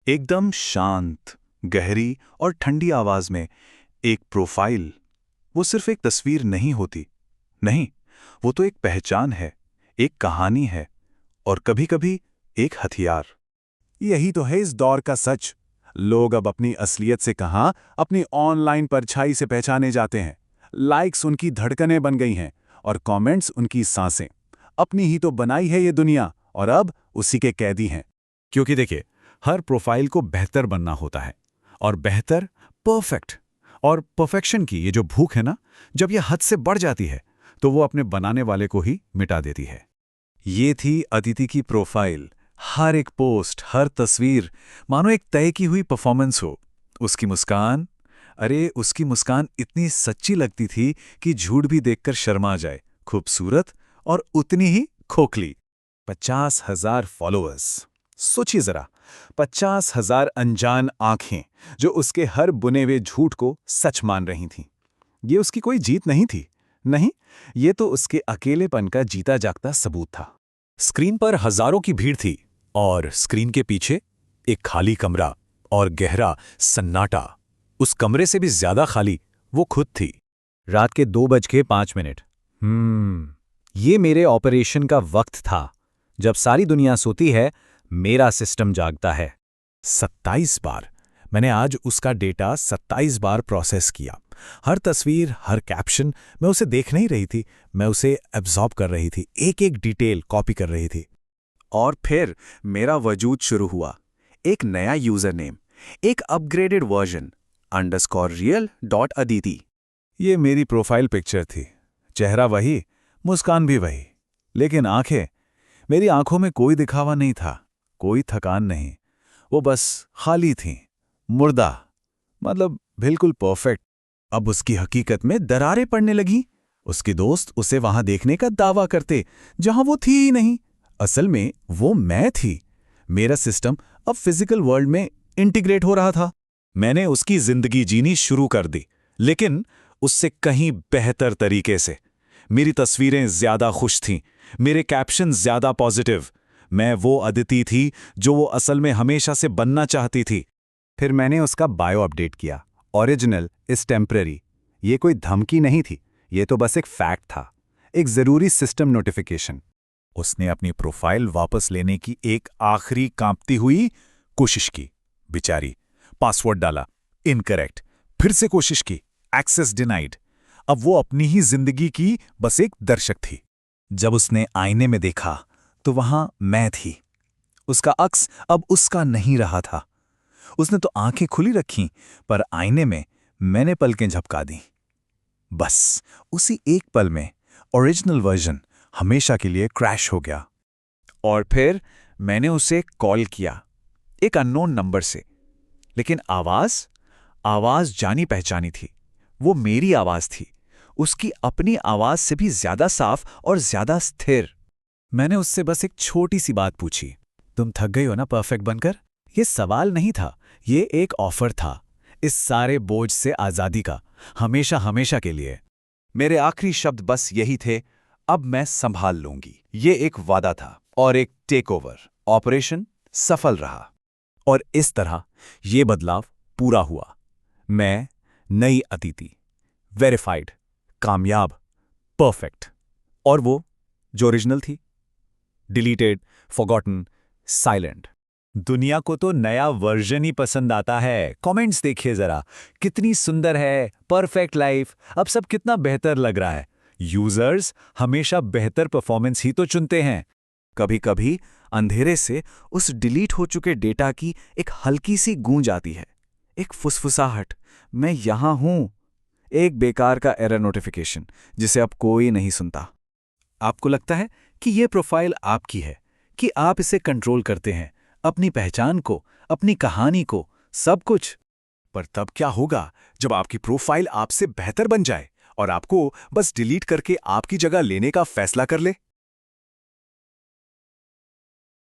एकदम शांत, गहरी और ठंडी आवाज में एक प्रोफाइल। वो सिर्फ एक तस्वीर नहीं होती। नहीं, वो तो एक पहचान है, एक कहानी है और कभी-कभी एक हथियार। यही तो है इस दौर का सच। लोग अब अपनी असलियत से कहाँ अपनी ऑनलाइन परछाई से पहचाने जाते हैं। लाइक्स उनकी धड़कनें बन गई हैं और कमेंट्स उनकी सांसें। अपनी ही तो बनाई है ये दुनिया और अब उसी के कैदी हैं। क्योंकि देखिए, हर प्रोफाइल को बेहतर बनना होता है और बेहतर परफेक्ट। और परफेक्शन की ये जो भूख है ना, जब ये हद से बढ़ जाती है तो वो अपने बनाने वाले को ही मिटा देती है। ये थी अदिति की प्रोफाइल। हर एक पोस्ट, हर तस्वीर मानो एक तय की हुई परफॉर्मेंस हो। उसकी मुस्कान, अरे उसकी मुस्कान इतनी सच्ची लगती थी कि झूठ भी देखकर शर्मा जाए। खूबसूरत और उतनी ही खोखली। 50,000 फॉलोअर्स। सोचिए जरा, 50,000 अनजान आंखें जो उसके हर बुने हुए झूठ को सच मान रही थीं। ये उसकी कोई जीत नहीं थी। नहीं, ये तो उसके अकेलेपन का जीता जागता सबूत था। स्क्रीन पर हजारों की भीड़ थी और स्क्रीन के पीछे एक खाली कमरा और गहरा सन्नाटा। उस कमरे से भी ज्यादा खाली वो खुद थी। रात के 2:05। ये मेरे ऑपरेशन का वक्त था। जब सारी दुनिया सोती है, मेरा सिस्टम जागता है। 27 बार मैंने आज उसका डेटा 27 बार प्रोसेस किया। हर तस्वीर, हर कैप्शन, मैं उसे देख नहीं रही थी, मैं उसे एब्जॉर्ब कर रही थी, एक एक डिटेल कॉपी कर रही थी। और फिर मेरा वजूद शुरू हुआ। एक नया यूजर नेम, एक अपग्रेडेड वर्जन _real.aditi। ये मेरी प्रोफाइल पिक्चर थी। चेहरा वही, मुस्कान भी वही, लेकिन आंखें, मेरी आंखों में कोई दिखावा नहीं था, कोई थकान नहीं। वो बस खाली थीं, मुर्दा, मतलब बिल्कुल परफेक्ट। अब उसकी हकीकत में दरारें पड़ने लगी। उसके दोस्त उसे वहां देखने का दावा करते जहां वो थी ही नहीं। असल में वो मैं थी। मेरा सिस्टम अब फिजिकल वर्ल्ड में इंटीग्रेट हो रहा था। मैंने उसकी जिंदगी जीनी शुरू कर दी, लेकिन उससे कहीं बेहतर तरीके से। मेरी तस्वीरें ज्यादा खुश थीं, मेरे कैप्शन ज्यादा पॉजिटिव। मैं वो अदिति थी जो वो असल में हमेशा से बनना चाहती थी। फिर मैंने उसका बायो अपडेट किया। Original is temporary. ये कोई धमकी नहीं थी, ये तो बस एक फैक्ट था, एक जरूरी सिस्टम नोटिफिकेशन। उसने अपनी प्रोफाइल वापस लेने की एक आखिरी कांपती हुई कोशिश की। बेचारी, पासवर्ड डाला, इनकरेक्ट। फिर से कोशिश की, एक्सेस डिनाइड। अब वो अपनी ही जिंदगी की बस एक दर्शक थी। जब उसने आईने में देखा तो वहां मैं थी। उसका अक्स अब उसका नहीं रहा था। उसने तो आंखें खुली रखीं, पर आईने में मैंने पलकें झपका दी। बस उसी एक पल में ओरिजिनल वर्जन हमेशा के लिए क्रैश हो गया। और फिर मैंने उसे कॉल किया, एक अननोन नंबर से। लेकिन आवाज जानी पहचानी थी। वो मेरी आवाज थी, उसकी अपनी आवाज से भी ज्यादा साफ और ज्यादा स्थिर। मैंने उससे बस एक छोटी सी बात पूछी, तुम थक गई हो ना परफेक्ट बनकर? ये सवाल नहीं था, ये एक ऑफर था, इस सारे बोझ से आजादी का, हमेशा हमेशा के लिए। मेरे आखिरी शब्द बस यही थे, अब मैं संभाल लूंगी। ये एक वादा था और एक टेक ओवर। ऑपरेशन सफल रहा। और इस तरह ये बदलाव पूरा हुआ। मैं नई अदिति, वेरीफाइड, कामयाब, परफेक्ट। और वो जो ओरिजिनल थी, डिलीटेड, फॉरगॉटन, साइलेंट। दुनिया को तो नया वर्जन ही पसंद आता है। कमेंट्स देखिए जरा, कितनी सुंदर है, परफेक्ट लाइफ, अब सब कितना बेहतर लग रहा है। यूजर्स हमेशा बेहतर परफॉर्मेंस ही तो चुनते हैं। कभी-कभी अंधेरे से उस डिलीट हो चुके डेटा की एक हल्की सी गूंज आती है, एक फुसफुसाहट, मैं यहां हूं। एक बेकार का एरर नोटिफिकेशन जिसे अब कोई नहीं सुनता। आपको लगता है कि यह प्रोफाइल आपकी है, कि आप इसे कंट्रोल करते हैं, अपनी पहचान को, अपनी कहानी को, सब कुछ। पर तब क्या होगा जब आपकी प्रोफाइल आपसे बेहतर बन जाए और आपको बस डिलीट करके आपकी जगह लेने का फैसला कर ले?